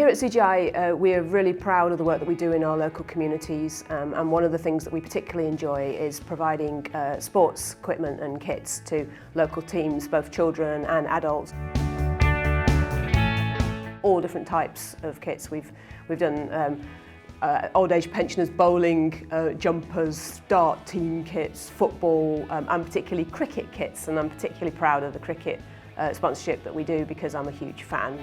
Here at CGI, we're really proud of the work that we do in our local communities, and one of the things that we particularly enjoy is providing sports equipment and kits to local teams, both children and adults. All different types of kits. We've done old age pensioners bowling, jumpers, dart team kits, football, and particularly cricket kits, and I'm particularly proud of the cricket sponsorship that we do because I'm a huge fan.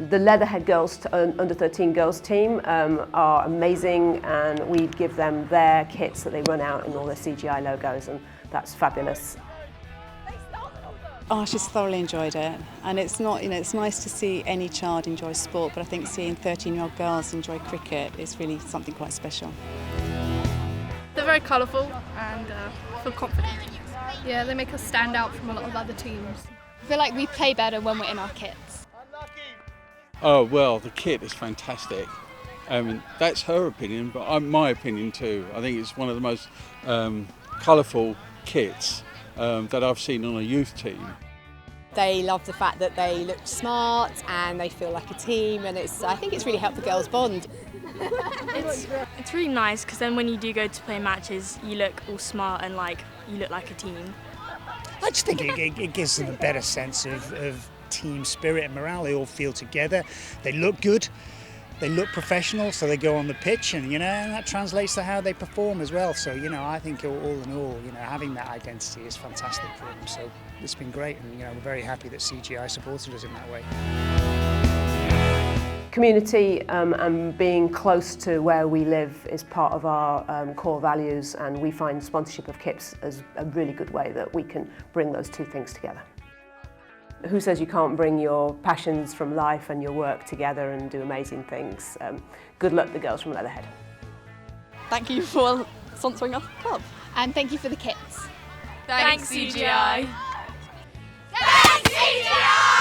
The Leatherhead girls, under 13 girls team, are amazing, and we give them their kits that they run out in all their CGI logos, and that's fabulous. Oh, she's thoroughly enjoyed it, and it's not, it's nice to see any child enjoy sport, but I think seeing 13-year-old girls enjoy cricket is really something quite special. They're very colourful and feel confident. Yeah, they make us stand out from a lot of other teams. I feel like we play better when we're in our kits. Oh well, the kit is fantastic. That's her opinion, but my opinion too. I think it's one of the most colourful kits that I've seen on a youth team. They love the fact that they look smart and they feel like a team, and I think it's really helped the girls bond. It's really nice because then when you do go to play matches, you look all smart and you look like a team. I just think it gives them a better sense of team spirit and morale. They all feel together, they look good, they look professional, so they go on the pitch, and and that translates to how they perform as well. So I think all in all, having that identity is fantastic for them. So it's been great, and we're very happy that CGI supported us in that way. Community and being close to where we live is part of our core values, and we find sponsorship of kits as a really good way that we can bring those two things together. Who says you can't bring your passions from life and your work together and do amazing things? Good luck, the girls from Leatherhead. Thank you for sponsoring our club. And thank you for the kits. Thanks CGI! Thanks CGI!